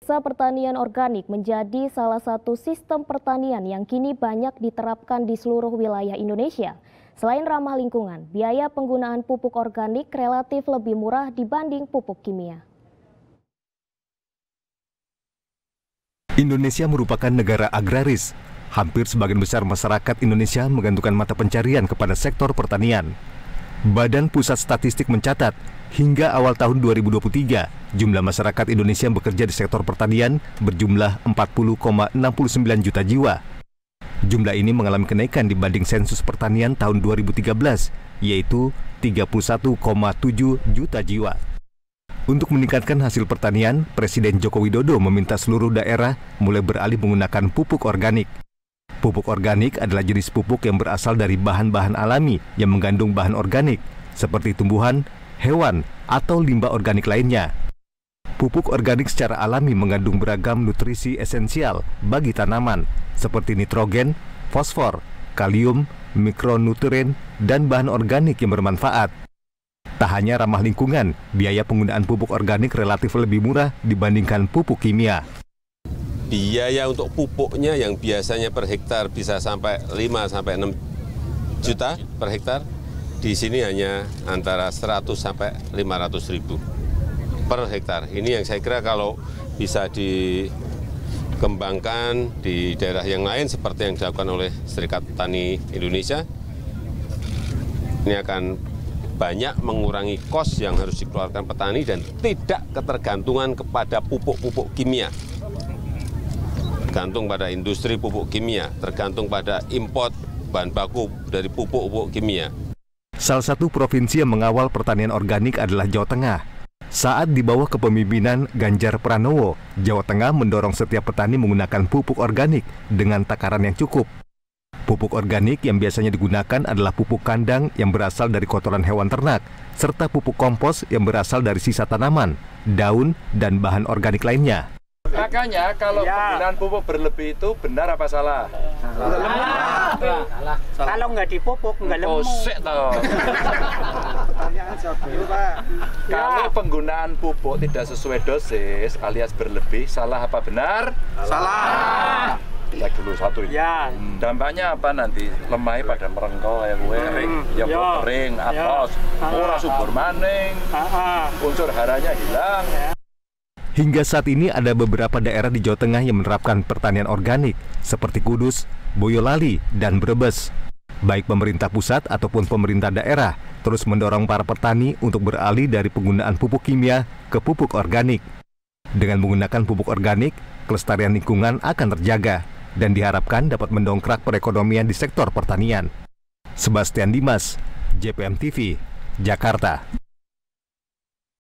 Pertanian organik menjadi salah satu sistem pertanian yang kini banyak diterapkan di seluruh wilayah Indonesia. Selain ramah lingkungan, biaya penggunaan pupuk organik relatif lebih murah dibanding pupuk kimia. Indonesia merupakan negara agraris. Hampir sebagian besar masyarakat Indonesia menggantungkan mata pencarian kepada sektor pertanian. Badan Pusat Statistik mencatat, hingga awal tahun 2023, jumlah masyarakat Indonesia yang bekerja di sektor pertanian berjumlah 40,69 juta jiwa. Jumlah ini mengalami kenaikan dibanding sensus pertanian tahun 2013, yaitu 31,7 juta jiwa. Untuk meningkatkan hasil pertanian, Presiden Joko Widodo meminta seluruh daerah mulai beralih menggunakan pupuk organik. Pupuk organik adalah jenis pupuk yang berasal dari bahan-bahan alami yang mengandung bahan organik, seperti tumbuhan, hewan, atau limbah organik lainnya. Pupuk organik secara alami mengandung beragam nutrisi esensial bagi tanaman, seperti nitrogen, fosfor, kalium, mikronutrien, dan bahan organik yang bermanfaat. Tak hanya ramah lingkungan, biaya penggunaan pupuk organik relatif lebih murah dibandingkan pupuk kimia. Biaya untuk pupuknya yang biasanya per hektar bisa sampai 5-6 juta per hektar, di sini hanya antara 100 sampai 500 ribu per hektar. Ini yang saya kira kalau bisa dikembangkan di daerah yang lain seperti yang dilakukan oleh Serikat Petani Indonesia, ini akan banyak mengurangi kos yang harus dikeluarkan petani dan tidak ketergantungan kepada pupuk-pupuk kimia. Tergantung pada industri pupuk kimia, tergantung pada import bahan baku dari pupuk-pupuk kimia. Salah satu provinsi yang mengawal pertanian organik adalah Jawa Tengah. Saat di bawah kepemimpinan Ganjar Pranowo, Jawa Tengah mendorong setiap petani menggunakan pupuk organik dengan takaran yang cukup. Pupuk organik yang biasanya digunakan adalah pupuk kandang yang berasal dari kotoran hewan ternak, serta pupuk kompos yang berasal dari sisa tanaman, daun, dan bahan organik lainnya. Makanya kalau penggunaan pupuk berlebih itu benar apa salah? Salah. Kalau nggak dipupuk nggak lemu. Kalau penggunaan pupuk tidak sesuai dosis alias berlebih, salah apa benar? Salah. Cek dulu satu ini. Ya. Dampaknya apa nanti? Lemahnya pada merengkol ya gue, ya kering, atos, ora subur maning, unsur haranya hilang. Hingga saat ini ada beberapa daerah di Jawa Tengah yang menerapkan pertanian organik seperti Kudus, Boyolali, dan Brebes. Baik pemerintah pusat ataupun pemerintah daerah terus mendorong para petani untuk beralih dari penggunaan pupuk kimia ke pupuk organik. Dengan menggunakan pupuk organik, kelestarian lingkungan akan terjaga dan diharapkan dapat mendongkrak perekonomian di sektor pertanian. Sebastian Dimas, JPM TV, Jakarta.